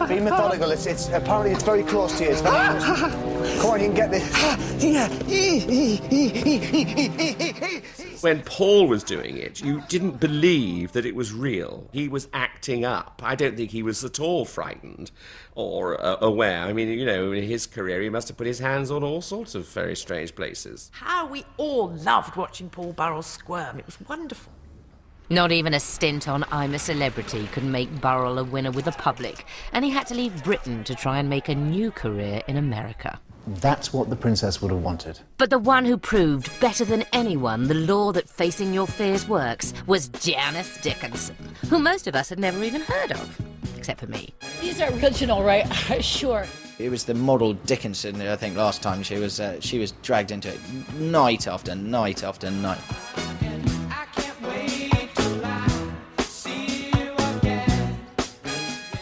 Be methodical. It's apparently it's very close to you. It's very Come on, you can get this. When Paul was doing it, you didn't believe that it was real. He was acting up. I don't think he was at all frightened or aware. I mean, you know, in his career, he must have put his hands on all sorts of very strange places. How we all loved watching Paul Burrell squirm. It was wonderful. Not even a stint on I'm a Celebrity could make Burrell a winner with the public, and he had to leave Britain to try and make a new career in America. That's what the princess would have wanted. But the one who proved better than anyone the law that facing your fears works was Janice Dickinson, who most of us had never even heard of, except for me. These are original, right? Sure. It was the model Dickinson, I think, last time she was dragged into it night after night after night.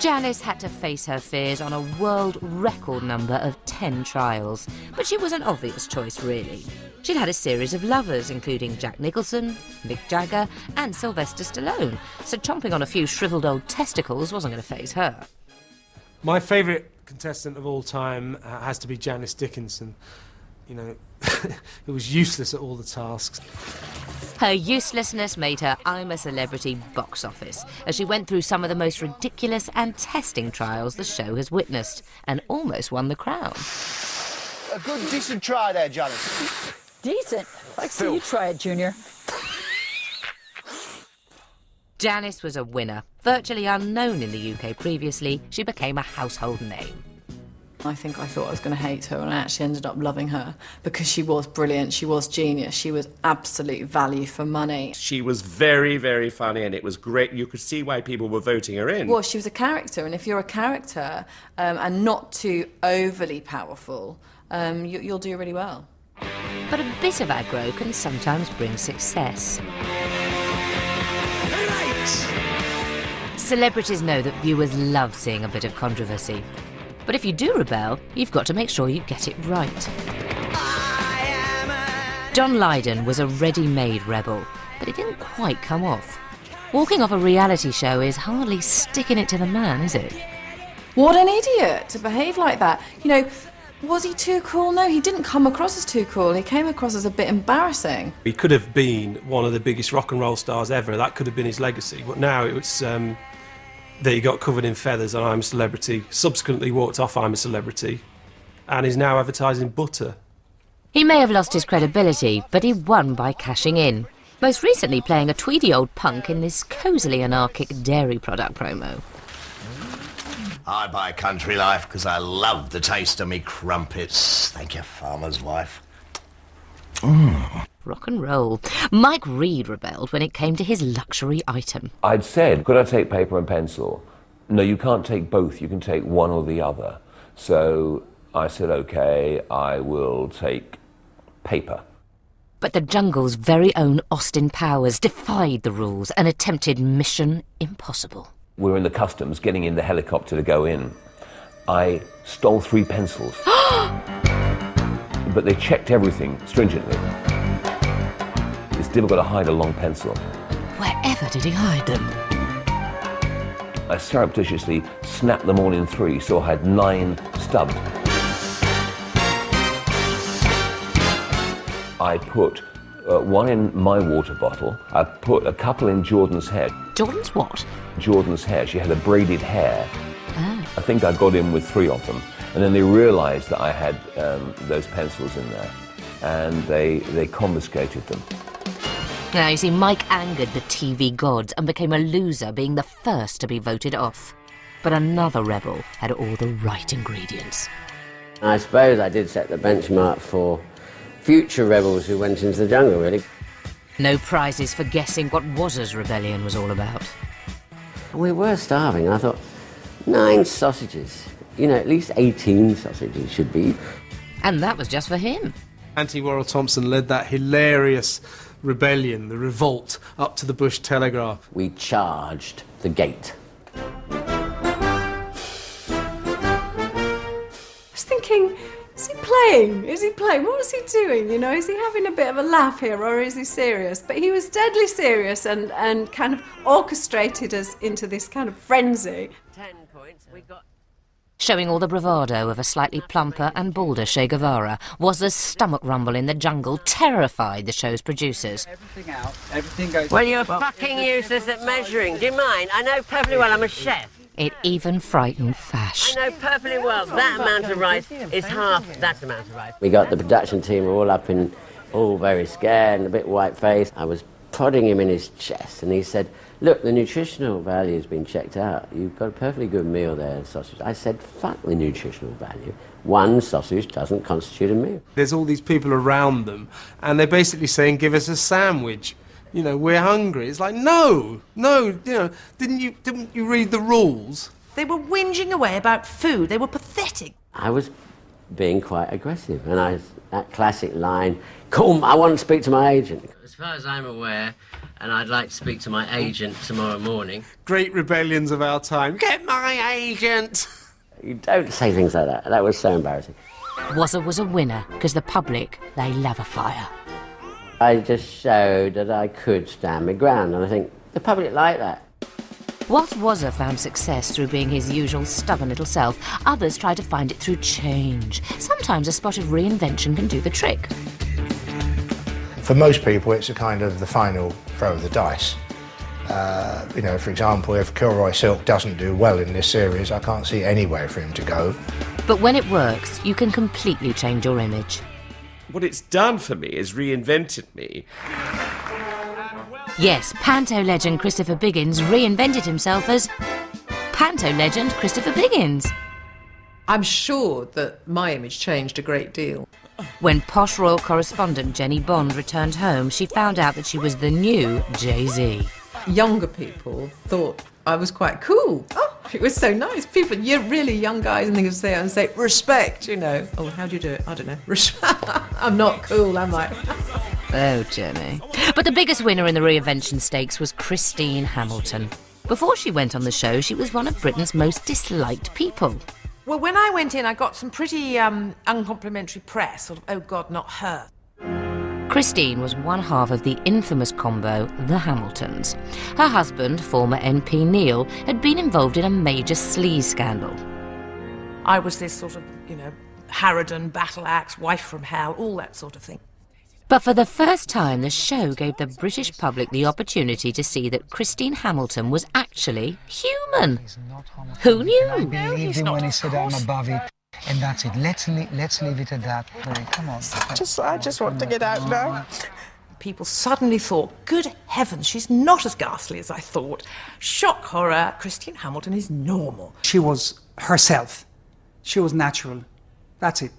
Janice had to face her fears on a world record number of 10 trials, but she was an obvious choice, really. She'd had a series of lovers, including Jack Nicholson, Mick Jagger and Sylvester Stallone, so chomping on a few shriveled old testicles wasn't going to faze her. My favourite contestant of all time has to be Janice Dickinson. You know, it was useless at all the tasks. Her uselessness made her I'm a Celebrity box office, as she went through some of the most ridiculous and testing trials the show has witnessed, and almost won the crown. A good, decent try there, Janice. Decent. Like see you try it, Junior. Janice was a winner. Virtually unknown in the UK previously, she became a household name. I think I thought I was going to hate her, and I actually ended up loving her because she was brilliant, she was genius, she was absolute value for money. She was very, very funny, and it was great. You could see why people were voting her in. Well, she was a character, and if you're a character and not too overly powerful, you'll do really well. But a bit of aggro can sometimes bring success. Celebrities know that viewers love seeing a bit of controversy. But if you do rebel, you've got to make sure you get it right. John Lydon was a ready-made rebel, but it didn't quite come off. Walking off a reality show is hardly sticking it to the man, is it? What an idiot to behave like that. You know, was he too cool? No, he didn't come across as too cool. He came across as a bit embarrassing. He could have been one of the biggest rock and roll stars ever. That could have been his legacy. But now it was... that he got covered in feathers on I'm a Celebrity, subsequently walked off I'm a Celebrity, and is now advertising butter. He may have lost his credibility, but he won by cashing in. Most recently playing a tweedy old punk in this cosily anarchic dairy product promo. I buy Country Life because I love the taste of me crumpets. Thank you, farmer's wife. Rock and roll. Mike Reed rebelled when it came to his luxury item. I'd said, could I take paper and pencil? No, you can't take both. You can take one or the other. So I said, OK, I will take paper. But the jungle's very own Austin Powers defied the rules and attempted Mission Impossible. We were in the customs, getting in the helicopter to go in. I stole 3 pencils. But they checked everything stringently. It's difficult to hide a long pencil. Wherever did he hide them? I surreptitiously snapped them all in 3, so I had 9 stubbed. I put 1 in my water bottle. I put a couple in Jordan's hair. Jordan's what? Jordan's hair. She had a braided hair. Oh. I think I got in with 3 of them. And then they realised that I had those pencils in there, and they confiscated them. Now, you see, Mike angered the TV gods and became a loser, being the first to be voted off. But another rebel had all the right ingredients. I suppose I did set the benchmark for future rebels who went into the jungle, really. No prizes for guessing what Wazzers Rebellion was all about. We were starving. I thought, 9 sausages. You know, at least 18 sausages should be. And that was just for him. Auntie Worrell Thompson led that hilarious rebellion, the revolt, up to the Bush Telegraph. We charged the gate. I was thinking, is he playing playing? Is he playing? What was he doing? You know, is he having a bit of a laugh here, or is he serious? But he was deadly serious and kind of orchestrated us into this kind of frenzy. 10 points. We got. Showing all the bravado of a slightly plumper and balder Che Guevara was a stomach rumble in the jungle terrified the show's producers. Everything out, everything goes... Well, you're fucking useless at measuring. Do you mind? I know perfectly well I'm a chef. It even frightened Fash. I know perfectly well that amount of rice is half that amount of rice. We got the production team all up in, all very scared and a bit white-faced. I was prodding him in his chest and he said, look, the nutritional value has been checked out. You've got a perfectly good meal there, sausage. I said, fuck the nutritional value. One sausage doesn't constitute a meal. There's all these people around them, and they're basically saying, give us a sandwich. You know, we're hungry. It's like, no, you know, didn't you read the rules? They were whinging away about food. They were pathetic. I was being quite aggressive, and that classic line, "Come, I want to speak to my agent." As far as I'm aware, and I'd like to speak to my agent tomorrow morning. Great rebellions of our time. Get my agent! You don't say things like that. That was so embarrassing. Wazza was a winner, because the public, they love a fire. I just showed that I could stand my ground, and I think the public like that. Whilst Wazza found success through being his usual stubborn little self, others tried to find it through change. Sometimes a spot of reinvention can do the trick. For most people, it's a kind of the final throw of the dice. You know, for example, if Kilroy Silk doesn't do well in this series, I can't see anywhere for him to go. But when it works, you can completely change your image. What it's done for me is reinvented me. Yes, Panto legend Christopher Biggins reinvented himself as Panto legend Christopher Biggins. I'm sure that my image changed a great deal. When posh royal correspondent Jenny Bond returned home, she found out that she was the new Jay-Z. Younger people thought I was quite cool. Oh, it was so nice. People, you're really young guys, and they would say, respect, you know. Oh, how do you do it? I don't know. I'm not cool, am I? Oh, Jenny. But the biggest winner in the reinvention stakes was Christine Hamilton. Before she went on the show, she was one of Britain's most disliked people. Well, when I went in, I got some pretty uncomplimentary press, sort of, oh God, not her. Christine was one half of the infamous combo, the Hamiltons. Her husband, former MP Neil, had been involved in a major sleaze scandal. I was this sort of, you know, harridan, battle axe, wife from hell, all that sort of thing. But for the first time, the show gave the British public the opportunity to see that Christine Hamilton was actually human. Who knew? I believed him when he said I'm above it, and that's it. Let's leave it at that. Come on. I just want to get out now. People suddenly thought, good heavens, she's not as ghastly as I thought. Shock horror, Christine Hamilton is normal. She was herself. She was natural. That's it.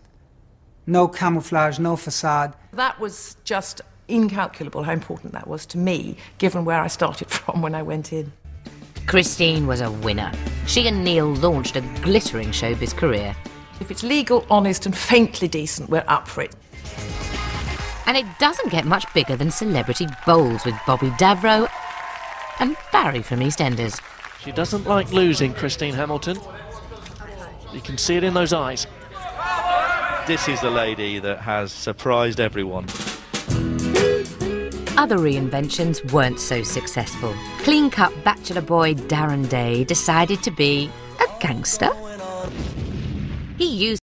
No camouflage, no facade. That was just incalculable how important that was to me, given where I started from when I went in. Christine was a winner. She and Neil launched a glittering showbiz career. If it's legal, honest and faintly decent, we're up for it. And it doesn't get much bigger than Celebrity Bowls with Bobby Davro and Barry from EastEnders. She doesn't like losing, Christine Hamilton. You can see it in those eyes. This is the lady that has surprised everyone. Other reinventions weren't so successful. Clean-cut bachelor boy Darren Day decided to be a gangster. He used